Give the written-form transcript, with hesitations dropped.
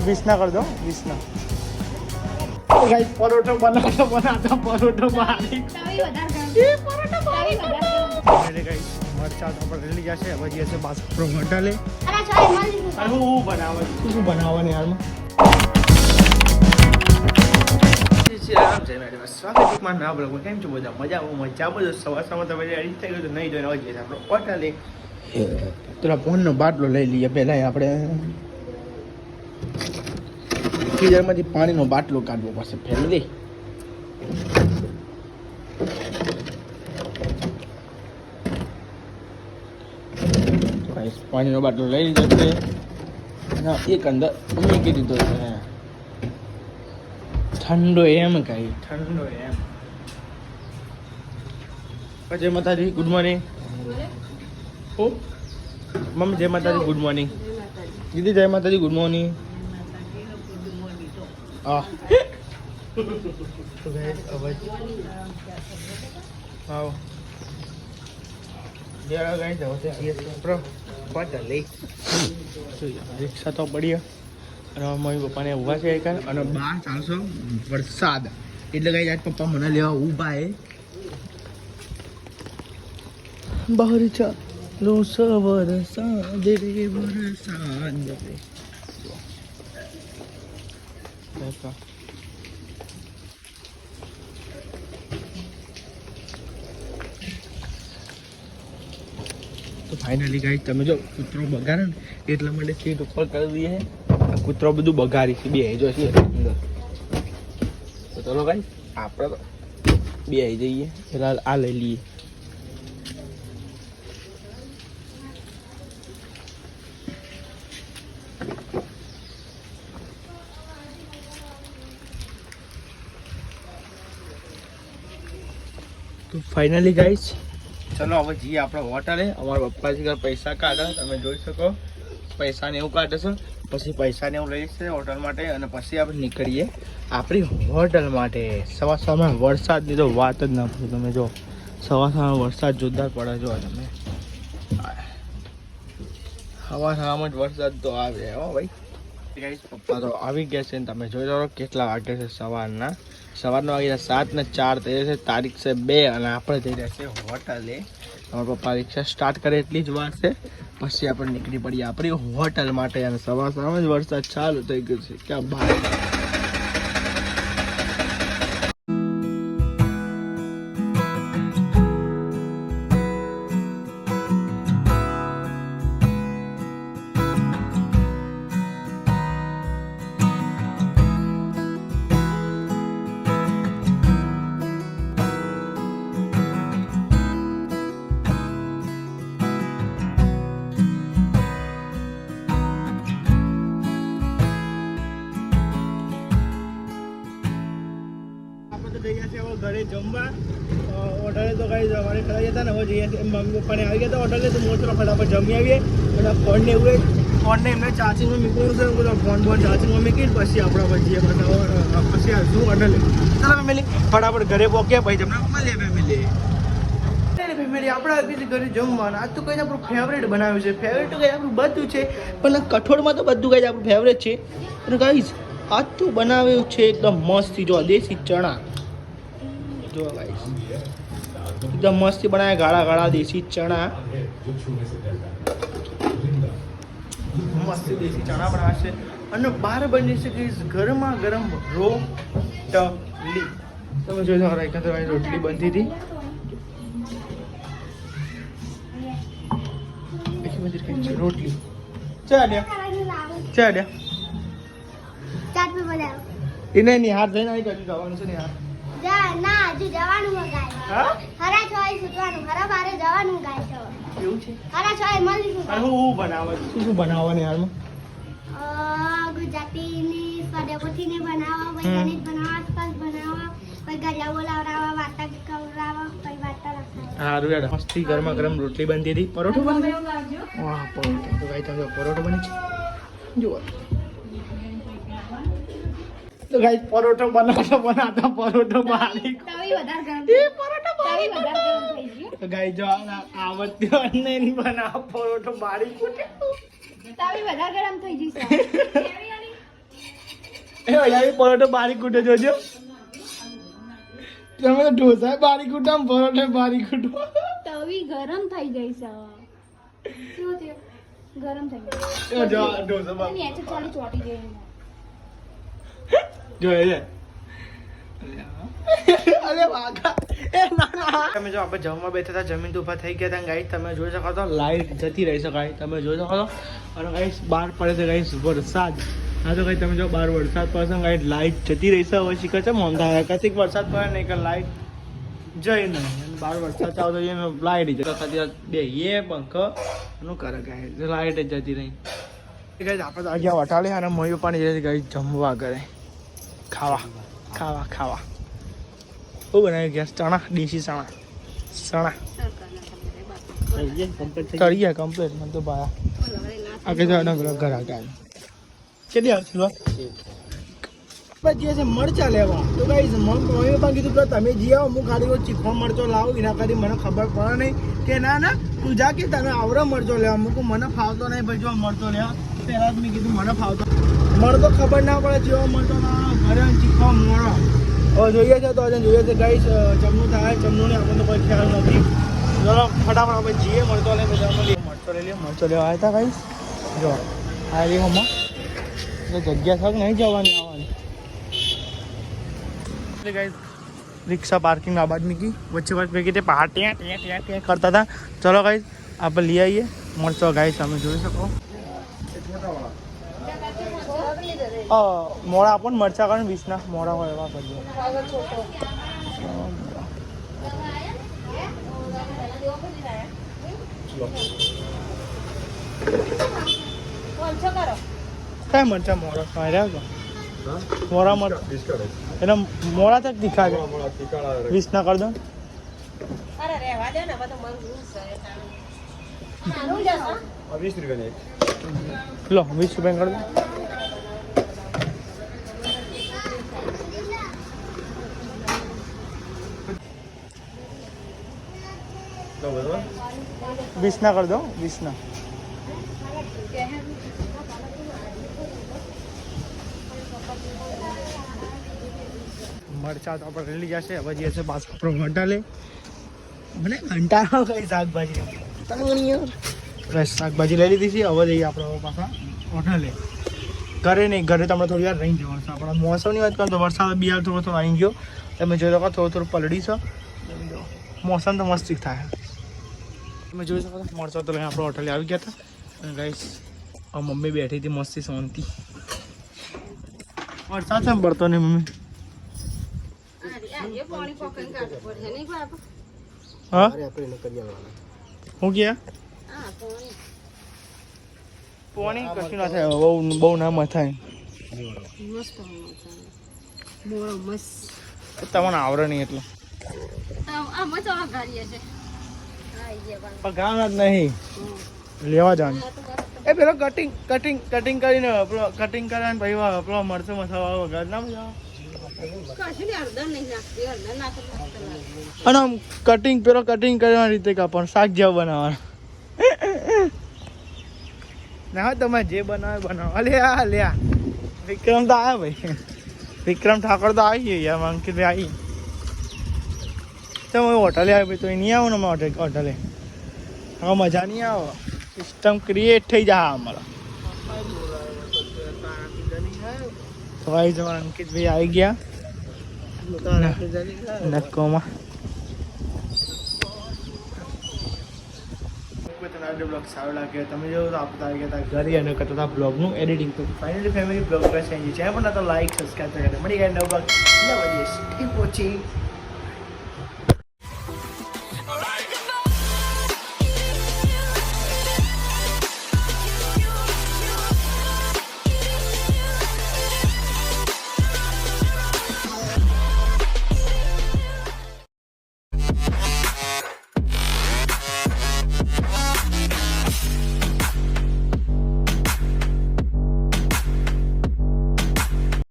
20 ના कर दो 20 ना गाइस परोठो बनाता परोठो बारी તવી વધારે ગરમ. ये परोठो बारी તવી વધારે ગરમ. मेरे गाइस मरचा तो पर ले जाશે હવે જે છે બાસ પ્રો હોટલે અરે ચાલ મળી લીધું. અને હું બનાવવાની યારમાં આરામ છે મેડમ સ્વાગત છે મારા નવા બ્લોગમાં કેમ છો બધા મજા બધો સવારમાં તમે રેડી થઈ ગયો તો નહીં જોઈને હવે જઈએ આપણે હોટલે પેલા ફોનનો બાટલો લઈ લઈએ પહેલાં આપણે ફ્રીઝરમાંથી પાણીનો બાટલો કાઢવો પડશે ફેમિલી પાણીનો બાટલો લઈ લીધો છે અને એક અંદર મૂકી દીધો છે ઠંડો એમ કઈ ઠંડો એમ જય માતાજી ગુડ મોર્નિંગ ઓ મમ્મી જય માતાજી ગુડ મોર્નિંગ દીદી જય માતાજી ગુડ મોર્નિંગ હા તો ગાઈસ અવાજ આવો જરા ગાઈસ હવે આવીએ પ્રો હોટલે રિક્ષા તો પડી અને મમ્મી પપ્પાને ઊભા છે એક અને બહાર ચાલશો વરસાદ એટલે કઈ આજ પપ્પા મને લેવા ઊભા હે બહાર ચાલો વરસાદ રે વરસાદ રે તો ફાઇનલી ગાઈસ તમે જો કૂતરો બગાડે ને એટલા માટે સીટ ઉપર કરી દઈએ કૂતરો બધું બગાડી છે બે જો છે અંદર તો ચલો ગાઈસ આપણે તો બે આવી જઈએ પેલા આ લઈ લઈએ તો ફાઇનલી ગાઈસ ચલો હવે જઈએ આપણે હોટલે અમારા પપ્પાજી ઘર પૈસા કાઢે તમે જોઈ શકો પૈસા ને એવું કાઢે છે પછી પૈસા ને એવું લઈએ છે હોટલ માટે અને પછી આપણે નીકળીએ આપણી હોટલ માટે સવારમાં વરસાદની તો વાત જ ના પૂછો તમે જો સવારમાં વરસાદ જોરદાર પડે જો તમે સવારમાં જ વરસાદ તો આવે હો ભાઈ ગાઈસ પપ્પા તો આવી ગયા છે ને તમે જોઈ લો કેટલા વાગે છે સવારના વાગ્યા 7 ને 4 થઈ છે તારીખ છે 2 અને આપણે જઈ રહ્યા છે હોટલે અમારા પપ્પા રિક્ષા સ્ટાર્ટ કરે એટલી જ વાર છે પછી આપણે નીકળી પડીએ આપણી હોટલ માટે અને સવારમાં જ વરસાદ ચાલુ થઈ ગયો છે ક્યાં બહાર ઘરે જમવા હોટલે તો કઈ અમારે ખરા જતા ને હવે જઈએ મમ્મી પપ્પાને આવી ગયા હતા હોટલે તો મોટો ફટાફટ જમી આવીએ અને ફોનને એવું ફોનને એમને ચાર્જિંગમાં મૂકવું છે બધો ફોન ચાર્જિંગમાં મૂકીને પછી આપણે જઈએ પછી આવશું હોટલે ચાલો ફેમિલી ફટાફટ ઘરે પહોંચ્યા પછી તમને મળીએ ફેમિલી આપણે ઘરે જમવાનું આજ તો કઈ આપણું ફેવરેટ બનાવ્યું છે ફેવરેટ તો કઈ આપણું બધું છે પણ કઠોળમાં તો બધું કઈ આપણું ફેવરેટ છે અને કહીશ આજ તો બનાવ્યું છે એકદમ મસ્ત જો દેશી ચણા જો ગાઈસ એકદમ મસ્તી બનાવ્યા ગાળા ગાળા દેશી ચણા મસ્ત દેશી ચણા બનાવે છે અને બહાર બની છે કે ગરમા ગરમ રોટલી તમે જોઈ શકો એકાદ રોટલી બનતી હતી રોટલી ચાલ્યા એને નહીં હાથ જઈને આવી ગયું જવાનું છે ને યાર ના હજુ જવાનું ગાય હા હરા છોય સુતવાનું હરા બારે જવાનું ગાય છે એવું છે હરા છોય મળી અને હું બનાવવાનું શું બનાવવાનું યારમાં ગુજરાતીની સ્વાદેપોથીને બનાવવા વૈજ્ઞાનિક બનાવવા સ્પર્શ બનાવવા કોઈ ગળિયા બોલાવડાવવા વાર્તા કવડાવવા કોઈ વાર્તા લખાવવા સારું યાર મસ્તી ગરમા ગરમ રોટલી બનતી હતી પરોઠો બને વાહ પરોઠો તો ગાઈ તમે પરોઠો બની છે જુઓ તો ગાઈસ પરોઠો બનાતા પરોઠો બારી તવી વધારે ગરમ એ પરોઠો બારી તવી વધારે ગરમ થઈ ગયું તો ગાઈ જો આવડતી અને એની બનાવ પરોઠો બારી ફૂટે તવી વધારે ગરમ થઈ જશે એ અહીંયા પરોઠો બારીક કૂટે જોજો. તમે તો ઢોસા બારીક કૂટા પરોઠો બારીક કૂટો. તવી ગરમ થઈ ગઈ છે શું થયું ગરમ થઈ ગઈ જો ઢોસા બારીક નીચે ચાલી ચોટી ગઈ જોઈએ છે. અરે વાગા એ ના ના તમે જો આપણે જમવા બેઠા હતા જમીન તો ઊભા થઈ ગયા હતા ગાઈસ તમે જોઈ શકો છો લાઈટ જતી રહી છે ગાઈસ તમે જોઈ શકો છો અને ગાઈસ બહાર પડે છે ગાઈસ વરસાદ હા તો ગાઈસ તમે જો બહાર વરસાદ પડે છે ગાઈસ લાઈટ જતી રહી છે હવે શીખે છે મોંધા કશીક વરસાદ પડે નહીં કે લાઈટ જઈ નહીં અને બહાર વરસાદ ચાલતો જઈને લાઈટ જતો ખાતી બે એ પંખો નું કરે ગાઈસ લાઈટ જ જતી રહી ગાઈસ આપણે તો આગળ વટાલે અને મયુર પાણી જશે ગાઈસ જમવા કરે ખાવા ખાવા ખાવા શું બનાવ્યું ગેસ ચણા દેશી ચણા તળિયા કમ્પ્લીટ મને તો ભાયા આગળ જવાના ઘર આગળ કેટલી આવશે પછી છે મરચા લેવા તો ગાઈસ મમ્મી પણ કીધું કે તમે જી આવો હું ખાલી ચીખો મરચો લાવું એના કરી મને ખબર પડે નહીં કે ના ના તું જા કે તમે આવરો મરચો લેવા મૂકું મને ફાવતો નહીં ભાઈ જો મરચો લેવા પહેલાં જ મેં કીધું મને ફાવતો મળતો ખબર ના પડે જેવો મળતો ના ઘરે ચીખો મોડો હવે જોઈએ છે તો આજે જોઈએ છે ગાઈસ જમનું થાય જમનું ને આપણને કોઈ ખ્યાલ નથી ચલો ફટાફટ આપણે જઈએ મરચો લઈને મરચો લઈ લઈએ મરચો લેવા આવ્યા હતા ગાઈસ જો આ રહી મમ્મા જગ્યા થક નહીં જવાની આવવાની ગાઈસ रिक्शा पार्किंग आबाद में की बच्चे बच्चे पे कितने पहाड़ टें टें टें टें करता था चलो गाइस आप ले आइए मरचो गाइस हमें જોઈ શકો મોડા આપો ને મરચા કાઢે 20 ના મોડા હોય એવા કરજો કઈ મરચા મોડા ખાઈ છો મોડા મરચા એટલે મોડા તક તીખા છે 20 ના કરી દો અરે રહેવા દે ને બધું મન રૂસ છે 20 રૂપિયા લો 20 રૂપિયા કરી દો બરોબર 20 ના કરી દો 20 ના મરચા તો આપણે લઈ જશે હવે જે છે પાછો આપણો ઘંટાલે મને ઘંટાળો કઈ શાકભાજી બસ શાકભાજી લઈ લીધી છે હવે જઈએ આપણે પાછા હોટલે ઘરે નહીં ઘરે તો આપણે થોડી વાર રહી જવાનું છે આપણા મોસમની વાત કરું તો વરસાદ બિહાર થોડો થોડો આવી ગયો તમે જોઈ શકો થોડું થોડું પલળી છે મોસમ તો મસ્ત થાય તમે જોઈ શકો મરચો તો લઈને આપણે હોટલે આવી ગયા હતા અને ગાઈસ મમ્મી બેઠી હતી મસ્તી શાંતિ વરસાદ છે પડતો નહીં મમ્મી હા હું ગયા પોણી કશું ના થાય બહુ ના મથાય તમને આવડે નહીં એટલે ગાના જ નહીં લેવા જવાનું એ પેલો કટિંગ કટિંગ કટિંગ કરીને કટિંગ કરે ને ભાઈ પેલો મરચો મસાલો વગર ના મજા અને આમ કટિંગ પેલો કટિંગ કરવાની રીતે કાપવાનું શાક જેવું બનાવવાનું ના તમે જે બનાવે બનાવો અલ્યા અલ્યા વિક્રમ તો આવ્યા ભાઈ વિક્રમ ઠાકોર તો આવી ગયો યાર અંકિત આવી તો હું હોટલે આવ્યો ભાઈ તો નહીં આવું ને મારે હોટલે હવે મજા નહીં આવે સિસ્ટમ ક્રિએટ થઈ જાય અમારા ભાઈ જવા અંકિતભાઈ આવી ગયા નક્કોમાં બ્લોગ સારો લાગ્યો તમે જો તો આપણે આવી ગયા હતા ઘરે અને કરતા હતા બ્લોગનું એડિટિંગ તો ફાઇનલી ફેમિલી બ્લોગ પર ચેન્જ છે પણ તો લાઈક સબસ્ક્રાઈબ કરી મળી ગયા નવ બ્લોગ નવા દિવસ ઠીક પહોંચી